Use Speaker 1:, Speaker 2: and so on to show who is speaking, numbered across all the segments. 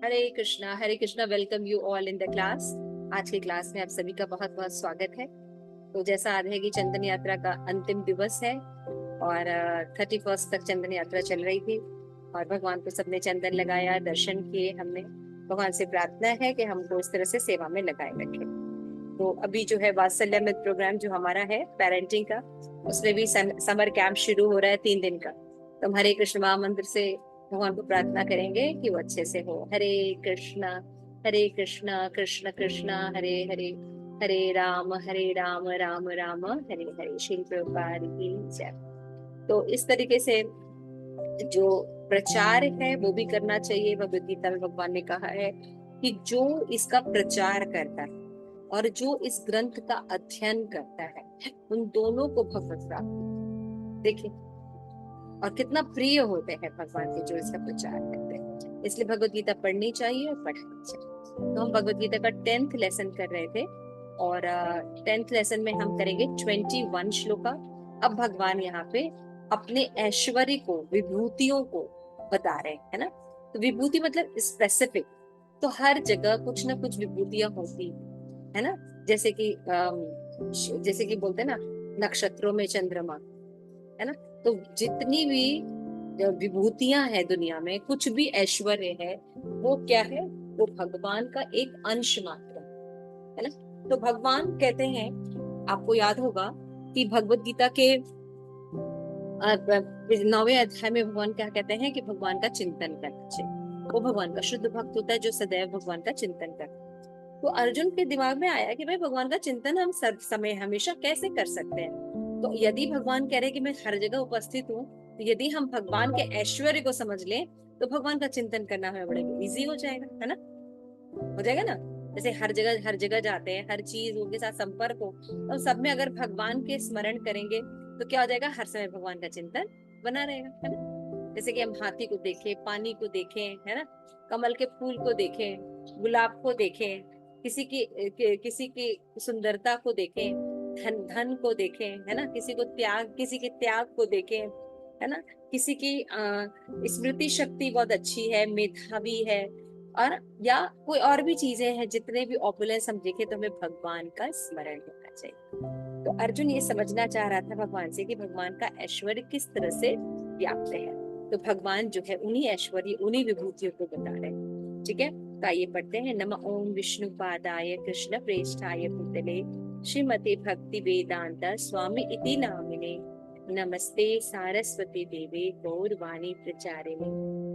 Speaker 1: Hare Krishna. Welcome you all in the class. आज की class में आप सभी का बहुत बहुत स्वागत है। तो जैसा आज है कि चंदन यात्रा का अंतिम दिवस है और 31 तक चंदन यात्रा चल रही थी और भगवान को सबने चंदन लगाया, दर्शन किए। हमने भगवान से प्रार्थना है कि हमको इस तरह से सेवा में लगाए रखें। तो अभी जो है वात्सल्य मित्र प्रोग्राम जो हमारा है पेरेंटिंग का, उसमें भी समर कैंप शुरू हो रहा है 3 दिन का। तो हम हरे कृष्ण महामंत्र से भगवान को प्रार्थना करेंगे कि वो अच्छे से हो। हरे कृष्णा कृष्ण कृष्ण हरे हरे, हरे राम राम राम हरे हरे। श्री प्रभुपाद की जय। तो इस तरीके से जो प्रचार है वो भी करना चाहिए। भगवद गीता में भगवान ने कहा है कि जो इसका प्रचार करता है और जो इस ग्रंथ का अध्ययन करता है उन दोनों को भगवत प्राप्ति। देखिए, और कितना प्रिय होते हैं भगवान के जो इसका प्रचार करते हैं। इसलिए भगवत गीता पढ़नी चाहिए और पढ़नी चाहिए। तो हम भगवत गीता का 10th लेसन कर रहे थे और 10th लेसन में हम करेंगे 21 श्लोका। अब भगवान यहाँ पे अपने ऐश्वर्य को, विभूतियों को बता रहे हैं, है ना। तो विभूति मतलब स्पेसिफिक। तो हर जगह कुछ ना कुछ विभूतियां होती है ना। जैसे कि बोलते हैं ना, नक्षत्रों में चंद्रमा, है ना। तो जितनी भी विभूतियां हैं दुनिया में, कुछ भी ऐश्वर्य है, वो क्या है? वो भगवान का एक अंश मात्र है ना। तो भगवान कहते हैं, आपको याद होगा कि भगवत गीता के 9वें अध्याय में भगवान क्या कहते हैं कि भगवान का चिंतन करना चाहिए। वो भगवान का शुद्ध भक्त होता है जो सदैव भगवान का चिंतन करता है। तो अर्जुन के दिमाग में आया कि भाई भगवान का चिंतन हम सर्व समय हमेशा कैसे कर सकते हैं। तो यदि भगवान कह रहे कि मैं हर जगह उपस्थित हूँ, तो यदि हम भगवान के ऐश्वर्य को समझ लें तो भगवान का चिंतन करना हमें बड़े इजी हो जाएगा, है ना। हो जाएगा ना। जैसे हर जगह जाते हैं, हर चीज उनके साथ संपर्क हो, तो सब में अगर भगवान के स्मरण करेंगे तो क्या हो जाएगा? हर समय भगवान का चिंतन बना रहेगा, है ना। जैसे कि हम हाथी को देखें, पानी को देखें, है ना, कमल के फूल को देखें, गुलाब को देखें, किसी की सुंदरता को देखें, धन को देखें, है ना, किसी के त्याग को देखें, है ना, किसी की स्मृति शक्ति बहुत अच्छी है, मेधावी है, और या कोई और भी चीजें हैं, जितने भी ऑपुलेंस हम देखें तो हमें भगवान का स्मरण होना चाहिए। तो अर्जुन ये समझना चाह रहा था भगवान से कि भगवान का ऐश्वर्य किस तरह से व्याप्त है। तो भगवान जो है उन्हीं ऐश्वर्य, उन्हीं विभूतियों को बता रहे हैं। ठीक है, तो आइए पढ़ते हैं। नमः ओम विष्णु पादाय कृष्ण प्रेष्ठाय भूतले श्रीमते भक्ति वेदांत स्वामी इति नामिने नमस्ते सारस्वती देवे गौरवाणी प्रचारिणे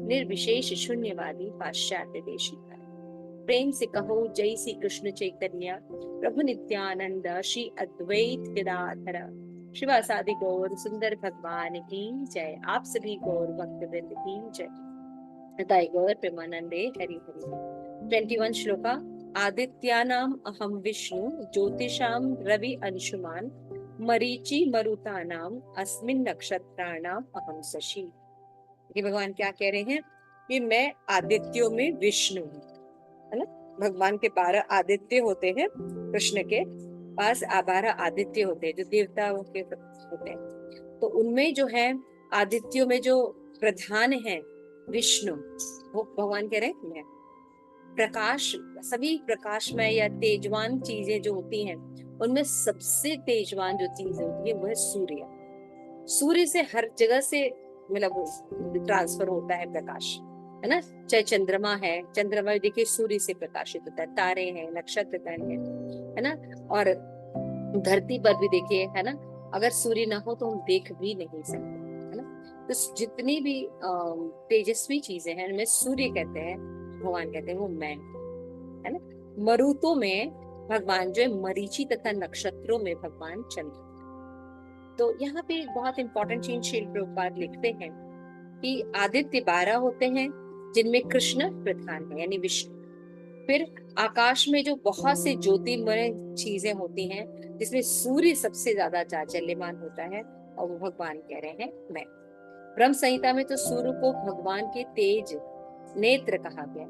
Speaker 1: निर्विशेष शून्यवादी पाश्चात्य देशिका। प्रेम से कहो जय श्री कृष्ण चैतन्य प्रभु नित्यानंद श्री अद्वैत गदाधर शिवासादि गौर सुंदर भगवान की जय। आप सभी गौर भक्त वृंद की जय। गौर प्रेमानंदे हरि हरि। 21 श्लोका। आदित्यानाम अहम विष्णु ज्योतिषाम रवि अंशुमान मरीचि मरुतानाम अस्मिन नक्षत्राणाम अहम शशि। ये भगवान क्या कह रहे हैं कि मैं आदित्यों में विष्णु हूँ, है ना। भगवान के 12 आदित्य होते हैं, कृष्ण के पास 12 आदित्य होते हैं जो देवताओं के होते हैं। तो उनमें जो है आदित्यों में जो प्रधान है विष्णु, वो भगवान कह रहे हैं मैं प्रकाश, सभी प्रकाशमय या तेजवान चीजें जो होती हैं उनमें सबसे तेजवान जो चीज होती है वो है सूर्य। सूर्य से हर जगह से मतलब ट्रांसफर होता है प्रकाश, है ना। चाहे चंद्रमा है, चंद्रमा देखिए सूर्य से प्रकाशित होता है, तारे हैं, नक्षत्र है ना। और धरती पर भी देखिए, है ना, अगर सूर्य ना हो तो हम देख भी नहीं सकते, है ना। तो जितनी भी तेजस्वी चीजें हैं उनमें सूर्य कहते हैं, भगवान कहते हैं वो मैं, है ना। मरुतों में भगवान जो है मरीचि तथा नक्षत्रों में भगवान चंद्र। तो यहाँ पे एक बहुत इंपॉर्टेंट चीज श्रील प्रभुपाद लिखते हैं कि आदित्य 12 होते हैं जिनमें कृष्ण प्रधान है यानी विष्णु। फिर आकाश में जो बहुत से ज्योतिर्मय चीजें होती हैं जिसमें सूर्य सबसे ज्यादा चांचल्यमान होता है और वो भगवान कह रहे हैं मैं। ब्रह्म संहिता में तो सूर्य को भगवान के तेज नेत्र कहा गया।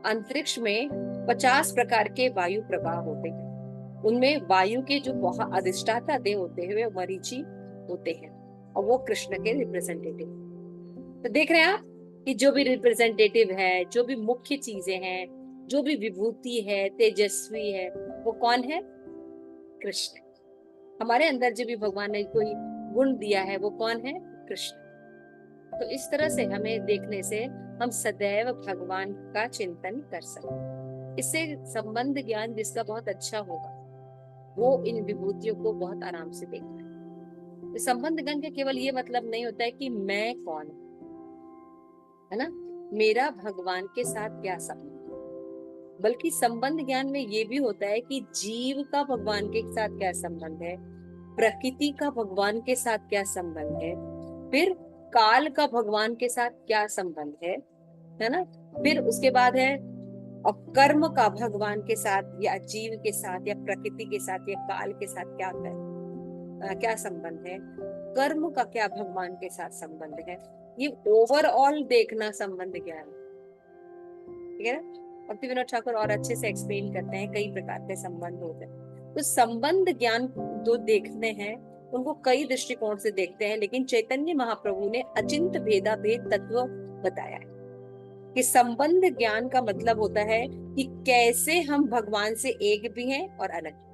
Speaker 1: अंतरिक्ष में 50 प्रकार के वायु प्रवाह होते हैं, उनमें वायु के जो बहुत अधिष्ठाता देव होते हैं वे मरीचि होते हैं और वो कृष्ण के रिप्रेजेंटेटिव। तो देख रहे हैं आप कि जो भी रिप्रेजेंटेटिव है, जो भी मुख्य चीजें हैं, जो भी विभूति है, तेजस्वी है, वो कौन है? कृष्ण। हमारे अंदर जो भी भगवान ने कोई गुण दिया है वो कौन है? कृष्ण। तो इस तरह से हमें देखने से हम सदैव भगवान का चिंतन कर सकते हैं। इससे संबंध ज्ञान जिसका बहुत अच्छा होगा वो इन विभूतियों को बहुत आराम से देखता है। तो संबंध ज्ञान का केवल ये मतलब नहीं होता है कि मैं कौन हूं, है ना, मेरा भगवान के साथ क्या संबंध, बल्कि संबंध ज्ञान में ये भी होता है कि जीव का भगवान के साथ क्या संबंध है, प्रकृति का भगवान के साथ क्या संबंध है, फिर काल का भगवान के साथ क्या संबंध है ना, फिर उसके बाद है और कर्म का भगवान के साथ या जीव के साथ या प्रकृति के साथ या काल के साथ क्या संबंध है, कर्म का क्या भगवान के साथ संबंध है। ये ओवरऑल देखना संबंध ज्ञान, ठीक है ना। भक्ति विनोद ठाकुर और अच्छे से एक्सप्लेन करते हैं, कई प्रकार के संबंध होते हैं। तो संबंध ज्ञान जो देखते हैं उनको कई दृष्टिकोण से देखते हैं, लेकिन चैतन्य महाप्रभु ने अचिंत भेदा भेद तत्व बताया है कि संबंध ज्ञान का मतलब होता है कि कैसे हम भगवान से एक भी हैं और अलग,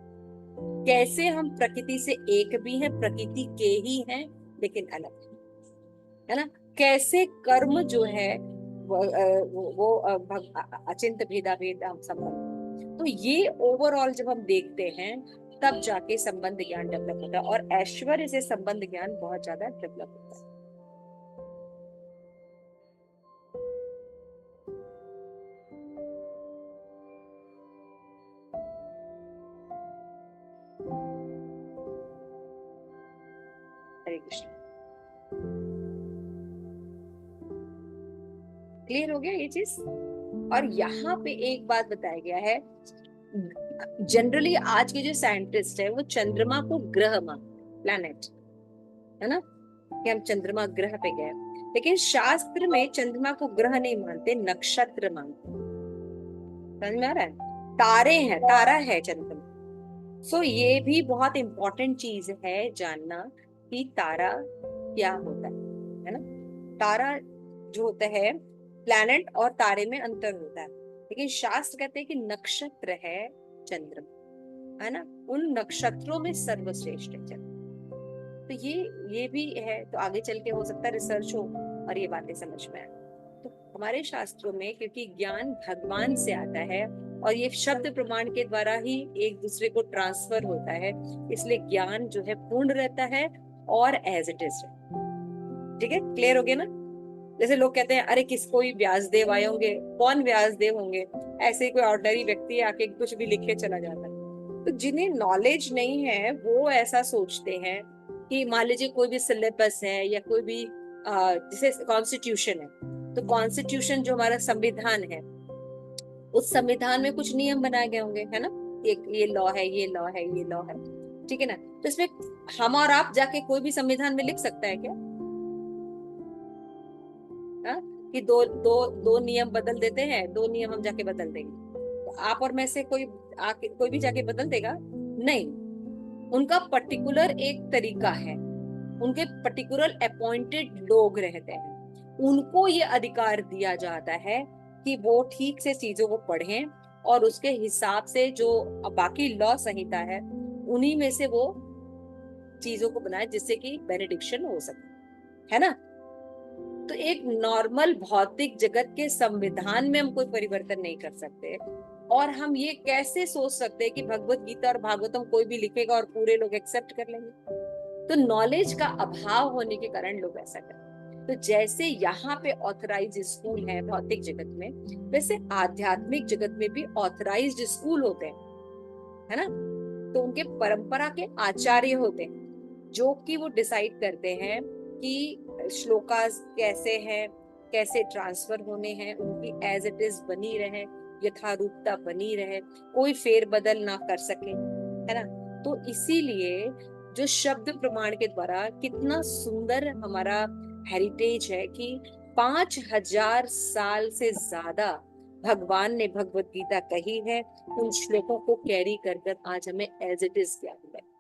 Speaker 1: कैसे हम प्रकृति से एक भी हैं, प्रकृति के ही हैं लेकिन अलग, है ना, कैसे कर्म जो है वो अचिंत भेदा भेद हम संबंध। तो ये ओवरऑल जब हम देखते हैं तब जाके संबंध ज्ञान डेवलप होता है और ऐश्वर्य से संबंध ज्ञान बहुत ज्यादा डेवलप होता है। हरे कृष्ण। क्लियर हो गया ये चीज। और यहाँ पे एक बात बताया गया है, जनरली आज के जो साइंटिस्ट है वो चंद्रमा को ग्रह मानते, प्लैनेट, है ना, कि हम चंद्रमा ग्रह पे गए, लेकिन शास्त्र में चंद्रमा को ग्रह नहीं मानते, नक्षत्र मानते। समझ में आ रहा है? तारे हैं, तारा है चंद्रमा। सो ये भी बहुत इंपॉर्टेंट चीज है जानना कि तारा क्या होता है ना। तारा जो होता है, प्लैनेट और तारे में अंतर होता है, लेकिन शास्त्र कहते हैं कि नक्षत्र है चंद्रमा, है ना, उन नक्षत्रों में सर्वश्रेष्ठ है चंद्रमा। तो ये भी है, तो आगे चल के हो सकता है रिसर्च हो और ये बातें समझ में आए। तो हमारे शास्त्रों में क्योंकि ज्ञान भगवान से आता है और ये शब्द प्रमाण के द्वारा ही एक दूसरे को ट्रांसफर होता है, इसलिए ज्ञान जो है पूर्ण रहता है और एज इट इज। ठीक है, क्लियर हो गया ना। जैसे लोग कहते हैं अरे किसको ही व्यासदेव आए होंगे, कौन व्यासदेव होंगे, ऐसे ही कोई ऑर्डिनरी व्यक्ति आके कुछ भी लिख के चला जाता है। तो जिन्हें नॉलेज नहीं है वो ऐसा सोचते हैं कि मान लीजिए कोई भी सिलेबस है या कोई भी जैसे कॉन्स्टिट्यूशन है, तो कॉन्स्टिट्यूशन जो हमारा संविधान है, उस संविधान में कुछ नियम बनाए गए होंगे, है ना, ये लॉ है, ये लॉ है, ये लॉ है, ठीक है ना। तो इसमें हम और आप जाके कोई भी संविधान में लिख सकता है क्या? हा? कि दो दो दो नियम बदल देते हैं, दो नियम हम जाके बदल देंगे, तो आप और मैं से कोई भी जाके बदल देगा? नहीं। उनका पर्टिकुलर एक तरीका है, उनके पर्टिकुलर अपॉइंटेड लोग रहते हैं, उनको ये अधिकार दिया जाता है कि वो ठीक से चीजों को पढ़ें और उसके हिसाब से जो बाकी लॉ संहिता है उन्हीं में से वो चीजों को बनाए जिससे कि बेनेडिक्शन हो सके, है ना। तो एक नॉर्मल भौतिक जगत के संविधान में हम कोई परिवर्तन नहीं कर सकते, और हम ये कैसे सोच सकते हैं कि भगवत गीता और भागवतम कोई भी लिखेगा और पूरे लोग एक्सेप्ट कर लेंगे? तो नॉलेज का अभाव होने के कारण लोग ऐसा करते हैं। तो जैसे यहाँ पे ऑथराइज स्कूल है भौतिक जगत में, वैसे आध्यात्मिक जगत में भी ऑथराइज्ड स्कूल होते हैं, है ना। तो उनके परंपरा के आचार्य होते हैं जो कि वो डिसाइड करते हैं कि श्लोकास कैसे हैं, कैसे ट्रांसफर होने हैं, उनकी एज इट इज बनी रहे, यथारूपता बनी रहे, कोई फेरबदल ना कर सके, है ना। तो इसीलिए जो शब्द प्रमाण के द्वारा कितना सुंदर हमारा हेरिटेज है कि 5000 साल से ज्यादा भगवान ने भगवत गीता कही है, उन श्लोकों को कैरी कर आज हमें एज इट इज ज्ञान है।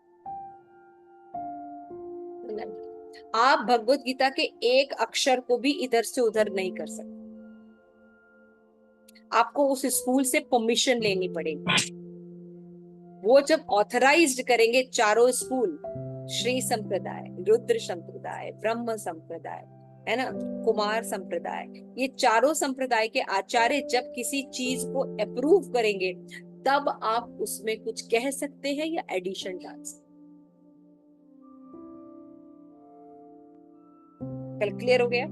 Speaker 1: आप भगवत गीता के एक अक्षर को भी इधर से उधर नहीं कर सकते, आपको उस स्कूल से परमिशन लेनी पड़ेगी। वो जब ऑथराइज्ड करेंगे चारों स्कूल, श्री संप्रदाय, रुद्र संप्रदाय, ब्रह्म संप्रदाय, है ना, कुमार संप्रदाय, ये चारों संप्रदाय के आचार्य जब किसी चीज को अप्रूव करेंगे, तब आप उसमें कुछ कह सकते हैं या एडिशन डाल सकते। कल क्लियर हो गया?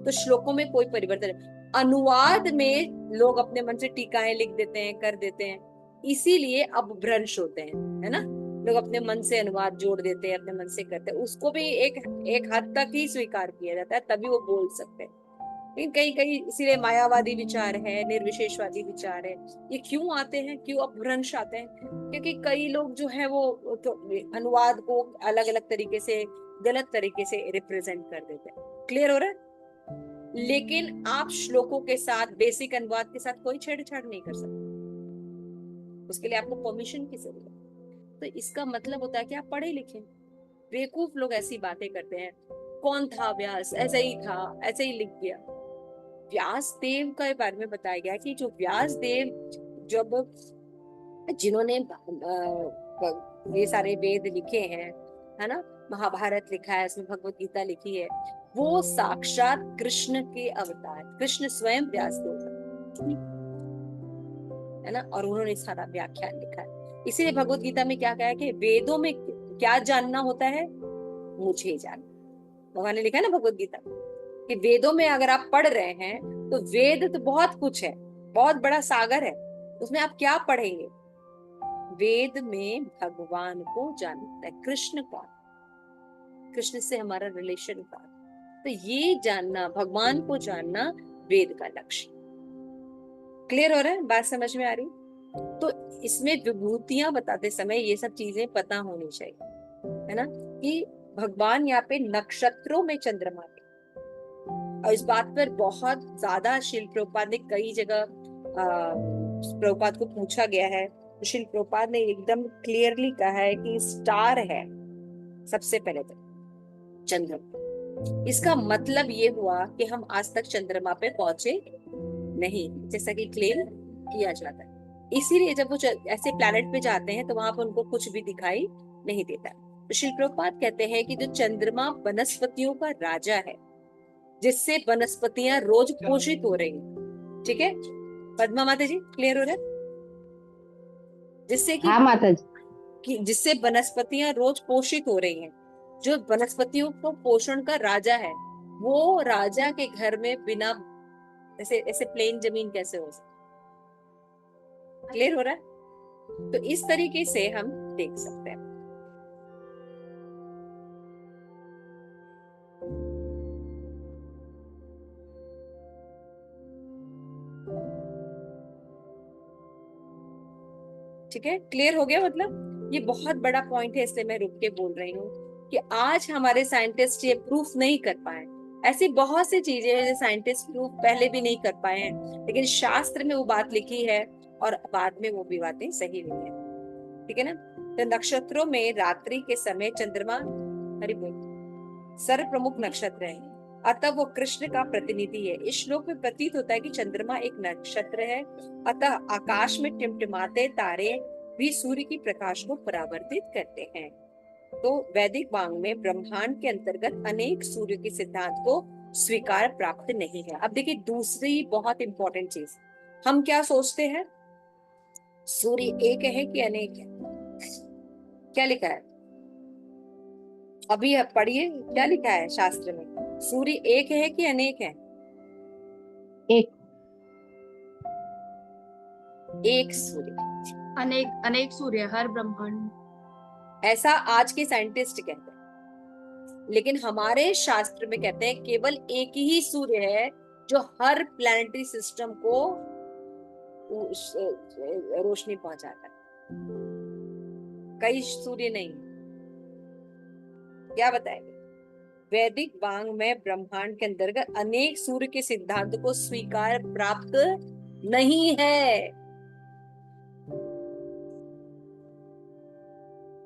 Speaker 1: तो श्लोकों में कोई परिवर्तन नहीं। अनुवाद में लोग अपने मन से टीकाएं लिख देते हैं, कर देते हैं, इसीलिए अब भ्रंश होते हैं, है ना। लोग अपने मन से अनुवाद जोड़ देते हैं, अपने मन से करते हैं, उसको भी एक एक हद तक ही स्वीकार किया जाता है, तभी वो बोल सकते हैं। लेकिन कहीं कहीं इसीलिए मायावादी विचार है, निर्विशेषवादी विचार है, ये क्यों आते हैं, क्यों अपभ्रंश आते हैं? क्योंकि कई लोग जो है वो तो अनुवाद को अलग अलग तरीके से, गलत तरीके से रिप्रेजेंट कर देते हैं। क्लियर हो रहा है? लेकिन आप श्लोकों के साथ, बेसिक अनुवाद के साथ कोई छेड़छाड़ नहीं कर सकते, उसके लिए आपको परमिशन की जरूरत है। तो इसका मतलब होता है कि आप पढ़े लिखे। बेवकूफ लोग ऐसी बातें करते हैं, कौन था व्यास, ऐसे ही था, ऐसे ही लिख गया। व्यास देव के बारे में बताया गया कि जो व्यास देव, जब जिन्होंने ये सारे वेद लिखे हैं, है ना, महाभारत लिखा है, इसमें भगवत गीता लिखी है, वो साक्षात कृष्ण के अवतार, कृष्ण स्वयं व्यासदेव, है ना, और उन्होंने सारा व्याख्यान लिखा है। इसीलिए भगवत गीता में क्या कहा है कि वेदों में क्या जानना होता है, मुझे जानना। भगवान ने लिखा है ना भगवत गीता कि वेदों में अगर आप पढ़ रहे हैं तो वेद तो बहुत कुछ है, बहुत बड़ा सागर है, उसमें आप क्या पढ़ेंगे? वेद में भगवान को जानता है, कृष्ण कौन, कृष्ण से हमारा रिलेशन का, तो ये जानना, भगवान को जानना वेद का लक्ष्य। क्लियर हो रहा है? बात समझ में आ रही? तो इसमें विभूतियां बताते समय ये सब चीजें पता होनी चाहिए, है ना, कि भगवान यहाँ पे नक्षत्रों में चंद्रमा के, और इस बात पर बहुत ज्यादा शिल प्रभुपाद ने कई जगह प्रभुपाद को पूछा गया है, तो शिल प्रभुपाद ने एकदम क्लियरली कहा है कि स्टार है सबसे पहले तो चंद्रमा। इसका मतलब ये हुआ कि हम आज तक चंद्रमा पे पहुंचे नहीं, जैसा कि क्लेम किया जाता है। इसीलिए जब वो ऐसे प्लैनेट पे जाते हैं तो वहां पर उनको कुछ भी दिखाई नहीं देता। तो शिल प्रभुपाद कहते हैं कि जो चंद्रमा वनस्पतियों का राजा है, जिससे वनस्पतियां रोज पोषित हो रही हैं। ठीक है पद्मा माता जी, क्लियर हो रहा है? जिससे कि
Speaker 2: हाँ माता जी।
Speaker 1: जिससे वनस्पतियां रोज पोषित हो रही हैं, जो वनस्पतियों को पोषण का राजा है, वो राजा के घर में बिना ऐसे ऐसे प्लेन जमीन कैसे हो सकती? क्लियर हो रहा है? तो इस तरीके से हम देख सकते हैं। ठीक है, क्लियर हो गया? मतलब ये बहुत बड़ा पॉइंट है, इसलिए मैं रुक के बोल रही हूँ कि आज हमारे साइंटिस्ट ये प्रूफ नहीं कर पाए। ऐसी बहुत सी चीजें हैं जो साइंटिस्ट प्रूफ पहले भी नहीं कर पाए हैं, लेकिन शास्त्र में वो बात लिखी है और बाद में वो भी बातें सही हुई है। ठीक है ना? तो नक्षत्रों में रात्रि के समय चंद्रमा, हरि बोल, सर्व प्रमुख नक्षत्र है, अतः वो कृष्ण का प्रतिनिधि है। इस श्लोक में प्रतीत होता है कि चंद्रमा एक नक्षत्र है, अतः आकाश में टिमटिमाते तारे भी सूर्य की प्रकाश को परावर्तित करते हैं। तो वैदिक वांग में ब्रह्मांड के अंतर्गत अनेक सूर्य के सिद्धांत को स्वीकार प्राप्त नहीं है। अब देखिए दूसरी बहुत इंपॉर्टेंट चीज, हम क्या सोचते हैं, सूर्य एक है कि अनेक है? क्या लिखा है? अभी आप पढ़िए क्या लिखा है शास्त्र में, सूर्य एक है कि अनेक है?
Speaker 2: एक।
Speaker 1: एक सूर्य।
Speaker 3: अनेक अनेक सूर्य हर ब्रह्मांड में।
Speaker 1: ऐसा आज के साइंटिस्ट कहते हैं, लेकिन हमारे शास्त्र में कहते हैं केवल एक ही सूर्य है जो हर प्लैनेटरी सिस्टम को रोशनी पहुंचाता है, कई सूर्य नहीं। क्या बताएंगे? वैदिक वांग में ब्रह्मांड के अंतर्गत अनेक सूर्य के सिद्धांत को स्वीकार प्राप्त नहीं है।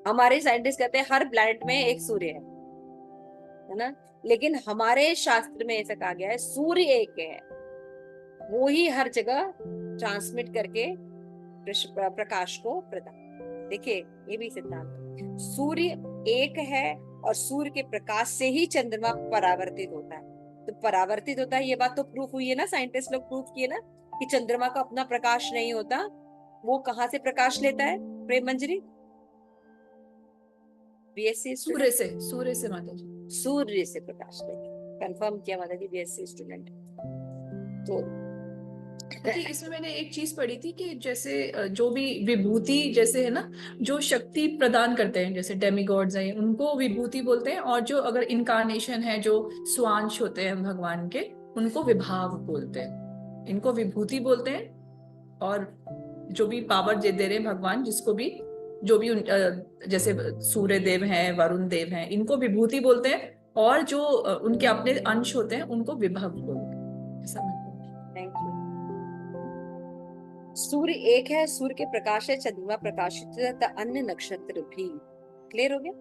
Speaker 1: हमारे साइंटिस्ट कहते हैं हर प्लैनेट में एक सूर्य है है ना। लेकिन हमारे शास्त्र में ऐसा कहा गया है सूर्य एक है, वो ही हर जगह ट्रांसमिट करके प्रकाश को प्रदान। देखिए ये भी सिद्धांत, सूर्य एक है और सूर्य के प्रकाश से ही चंद्रमा परावर्तित होता है। तो परावर्तित होता है, ये बात तो प्रूफ हुई है ना, साइंटिस्ट लोग प्रूफ किए ना कि चंद्रमा का अपना प्रकाश नहीं होता, वो कहाँ से प्रकाश लेता है प्रेम मंजरी? बीएससी
Speaker 4: सूर्य से माता जी।
Speaker 1: सूर्य से प्रकाश लेते, कंफर्म किया माता जी, बीएससी स्टूडेंट। तो
Speaker 4: क्योंकि इसमें मैंने एक चीज पढ़ी थी कि जैसे जो भी विभूति जैसे है ना, जो शक्ति प्रदान करते हैं, जैसे डेमिगॉड्स हैं उनको विभूति बोलते हैं, और जो अगर इनकारनेशन है, जो स्वांश होते हैं भगवान के, उनको विभाग बोलते हैं। इनको विभूति बोलते हैं, और जो भी पावर दे रहे हैं भगवान, जिसको भी जो भी जैसे सूर्य देव हैं, वरुण देव हैं, इनको विभूति बोलते हैं, और जो उनके अपने अंश होते हैं उनको विभव बोलते हैं। ऐसा
Speaker 1: थैंक यू। सूर्य एक है, सूर्य के प्रकाश है चंद्रमा प्रकाशित है, तो अन्य नक्षत्र भी। क्लियर हो गया?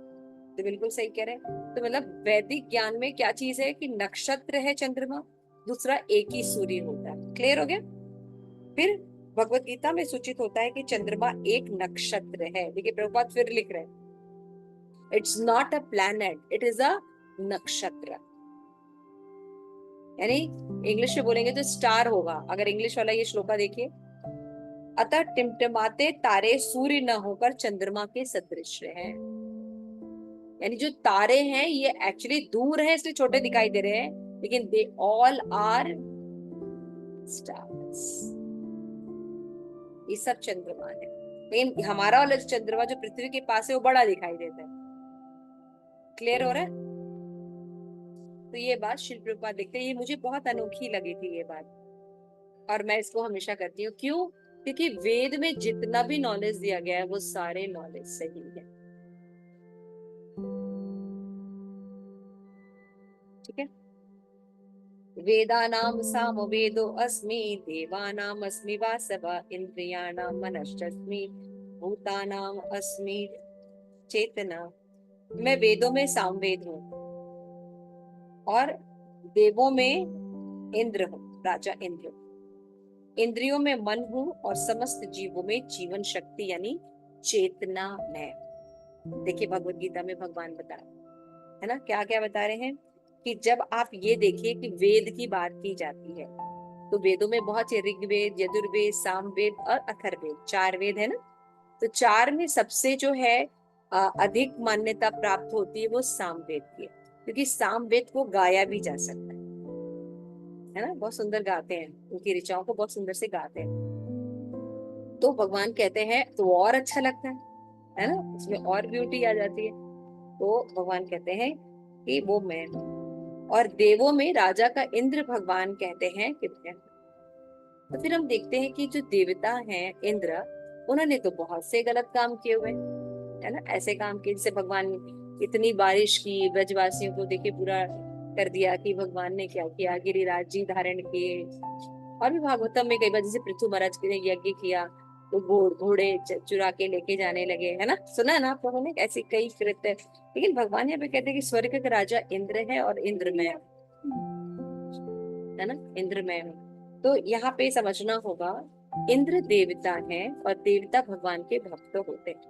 Speaker 1: तो बिल्कुल सही कह रहे हैं। तो मतलब वैदिक ज्ञान में क्या चीज है कि नक्षत्र है चंद्रमा, दूसरा एक ही सूर्य होता है। क्लियर हो गया? फिर भगवत गीता में सूचित होता है कि चंद्रमा एक नक्षत्र है। देखिए प्रभुपाद फिर लिख रहे हैं, it's not a planet, it is a नक्षत्र। यानी इंग्लिश में बोलेंगे तो स्टार होगा। अगर इंग्लिश वाला ये श्लोका देखिए, अतः टिमटिमाते तारे सूर्य न होकर चंद्रमा के सदृश हैं। यानी जो तारे हैं ये एक्चुअली दूर है इसलिए छोटे दिखाई दे रहे हैं, लेकिन दे ऑल आर स्टार्स। ये सब चंद्रमा है, लेकिन हमारा वाला चंद्रमा जो पृथ्वी के पास है वो बड़ा दिखाई देता है। क्लियर हो रहा है? तो ये बात शिल प्रभुपाद देखते हैं, ये मुझे बहुत अनोखी लगी थी ये बात, और मैं इसको हमेशा करती हूँ। क्यों? क्योंकि वेद में जितना भी नॉलेज दिया गया है वो सारे नॉलेज सही है। ठीक है? वेदानाम सामवेदो अस्मि, देवानाम अस्मि वासव, इंद्रियाणाम मनश्चस्मि, भूतानाम अस्मि चेतना। मैं वेदों में सामवेद हूँ और देवों में इंद्र हूँ, राजा इंद्र। इंद्रियों में मन हूँ और समस्त जीवों में जीवन शक्ति यानी चेतना मैं। देखिए भगवत गीता में भगवान बता रहे है ना, क्या क्या बता रहे हैं कि जब आप ये देखिए कि वेद की बात की जाती है तो वेदों में बहुत से ऋग्वेद, यजुर्वेद, सामवेद और अथर्ववेद, 4 वेद है ना। तो 4 में सबसे जो है अधिक मान्यता प्राप्त होती है वो सामवेद की है, क्योंकि सामवेद को गाया भी जा सकता है ना। बहुत सुंदर गाते हैं, उनकी ऋचाओं को बहुत सुंदर से गाते हैं। तो भगवान कहते हैं तो और अच्छा लगता है ना, उसमें और ब्यूटी आ जाती है। तो भगवान कहते हैं कि वो मैं हूँ। और देवों में राजा का इंद्र भगवान कहते हैं कि मैं। तो फिर हम देखते हैं कि जो देवता हैं इंद्र, उन्होंने तो बहुत से गलत काम किए हुए है ना। ऐसे काम किए जैसे भगवान इतनी बारिश की, ब्रजवासियों को देखिए पूरा कर दिया कि भगवान ने क्या किया, गिरिराज जी धारण किए। और भी भागवतम में कई बार जैसे पृथु महाराज ने यज्ञ किया तो घोड़े चुरा के लेके जाने लगे, है ना। सुना है ना आप लोगों ने ऐसी कई कृत्य। लेकिन भगवान यहाँ पे कहते हैं कि स्वर्ग का राजा इंद्र है और इंद्र मैं है ना, इंद्र मैं हूँ। तो यहाँ पे समझना होगा इंद्र देवता है और देवता भगवान के भक्त होते हैं।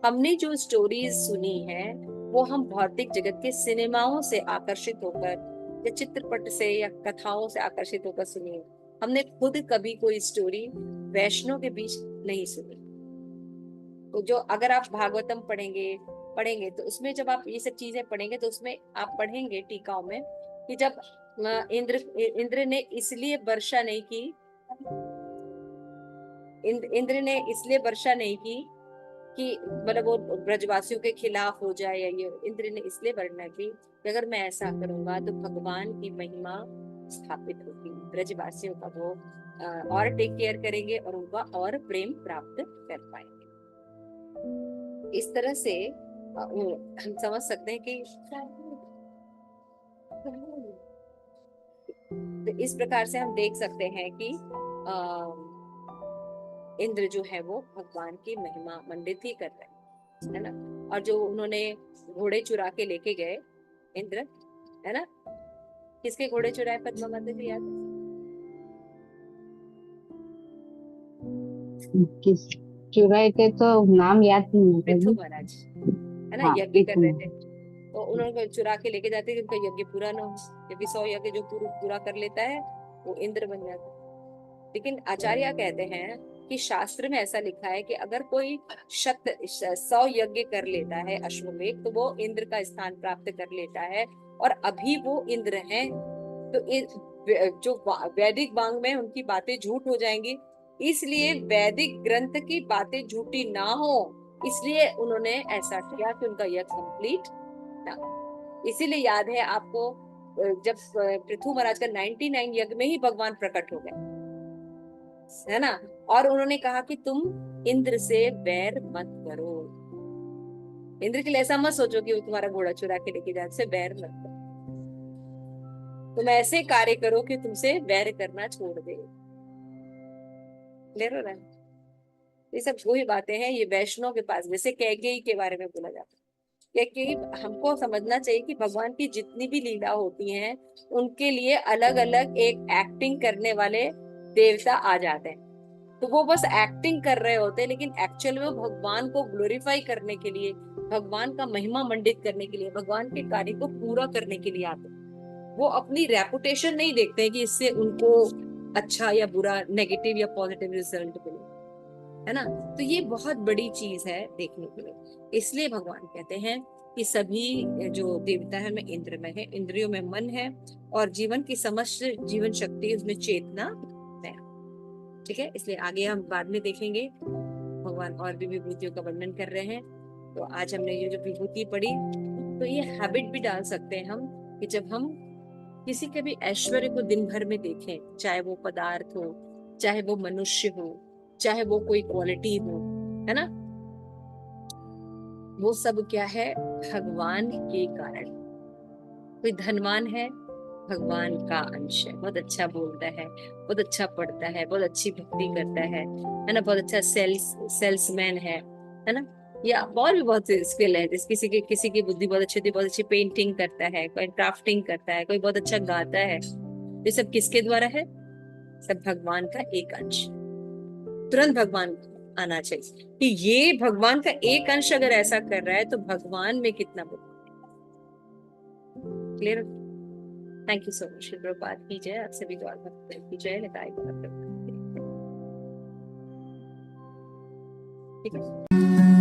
Speaker 1: हमने जो स्टोरीज सुनी है वो हम भौतिक जगत के सिनेमाओं से आकर्षित होकर या चित्रपट से या कथाओं से आकर्षित होकर सुनी है। हमने खुद कभी कोई स्टोरी वैष्णव के बीच नहीं सुनी। तो जो अगर आप भागवतम पढ़ेंगे तो उसमें जब आप ये सब चीजें पढ़ेंगे तो उसमें आप पढ़ेंगे टीकाओं में कि जब इंद्र ने इसलिए वर्षा नहीं की, इंद्र ने इसलिए वर्षा नहीं की कि मतलब वो ब्रजवासियों के खिलाफ हो जाए, या ये इंद्र ने इसलिए वर्णना की कि अगर मैं ऐसा करूंगा तो भगवान की महिमा स्थापित होगी, ब्रजवासियों का वो और टेक केयर करेंगे और उनका और प्रेम प्राप्त कर पाएंगे। इस तरह से हम समझ सकते हैं कि तो इस प्रकार से हम देख सकते हैं कि इंद्र जो है वो भगवान की महिमा मंडित ही कर रहे हैं, है ना। और जो उन्होंने घोड़े चुरा के लेके गए इंद्र, है ना? किसके घोड़े चुराए पद्मा माता को याद है?
Speaker 2: किस चुराए थे तो नाम याद नहीं आता
Speaker 1: पृथु
Speaker 2: जी।
Speaker 1: महाराज, है ना,
Speaker 2: हाँ
Speaker 1: यज्ञ कर
Speaker 2: पृथु।
Speaker 1: रहे थे, तो उन्होंने चुरा के लेके जाते कि उनका यज्ञ पूरा ना हो, क्योंकि 100 यज्ञ जो पूरा कर लेता है वो इंद्र बन जाता है। लेकिन आचार्य कहते हैं कि शास्त्र में ऐसा लिखा है कि अगर कोई 100 यज्ञ कर लेता है अश्वमेध, तो वो इंद्र का स्थान प्राप्त कर लेता है, और अभी वो इंद्र हैं। तो जो वैदिक वांग में उनकी बातें झूठ हो जाएंगी, इसलिए वैदिक ग्रंथ की बातें झूठी ना हो, इसलिए उन्होंने ऐसा किया कि उनका यज्ञ कंप्लीट ना। इसीलिए याद है आपको, जब पृथु महाराज का 99 यज्ञ में ही भगवान प्रकट हो गए, है ना, और उन्होंने कहा कि तुम इंद्र से वैर मत करो। इंद्र के लिए ऐसा मत सोचो कि वो तुम्हारा घोड़ा चुरा के लेके जाए, से वैर मत करो, तुम ऐसे कार्य करो कि तुमसे वैर करना छोड़ दे। क्लियर हो रहा है? ये सब वही बातें हैं, ये वैष्णव के पास, जैसे कैकेयी के बारे में बोला जाता है। कैकेयी, हमको समझना चाहिए कि भगवान की जितनी भी लीला होती हैं, उनके लिए अलग अलग एक एक्टिंग करने वाले देवता आ जाते हैं। तो वो बस एक्टिंग कर रहे होते हैं, लेकिन एक्चुअल में वो भगवान को ग्लोरीफाई करने के लिए, भगवान का महिमा मंडित करने के लिए, भगवान के कार्य को पूरा करने के लिए आते हैं। वो अपनी रेपुटेशन नहीं देखते हैं कि इससे उनको अच्छा या बुरा, नेगेटिव या पॉजिटिव रिजल्ट मिले, है ना? तो ये बहुत बड़ी चीज है देखने के लिए। इसलिए भगवान कहते हैं कि सभी जो देवता है में इंद्र में है, इंद्रियों में मन है, और जीवन की समस्त जीवन शक्ति, उसमें चेतना है। ठीक है, इसलिए आगे हम बाद में देखेंगे, भगवान और भी विभूतियों का वर्णन कर रहे हैं। तो आज हमने ये जो विभूति पढ़ी, तो ये हैबिट भी डाल सकते हैं हम, कि जब हम किसी के भी ऐश्वर्य को दिन भर में देखें, चाहे वो पदार्थ हो, चाहे वो मनुष्य हो, चाहे वो कोई क्वालिटी हो, है ना, वो सब क्या है? भगवान के कारण। कोई धनवान है, भगवान का अंश है, बहुत अच्छा बोलता है, बहुत अच्छा पढ़ता है, बहुत अच्छी भक्ति करता है ना, बहुत अच्छा सेल्समैन है ना, या और भी बहुत स्किल है, जिस किसी की बुद्धि बहुत अच्छी होती है, बहुत अच्छी पेंटिंग करता है, कोई क्राफ्टिंग करता है, कोई बहुत अच्छा गाता है। ये सब किसके द्वारा है? सब भगवान का एक अंश। तुरंत भगवान आना चाहिए कि ये भगवान का एक अंश अगर ऐसा कर रहा है, तो भगवान में कितना बुद्धि। Clear? Thank you so much. Prabhupada की जय, आप सभी गौर भक्त की जय, लगाई ठीक है।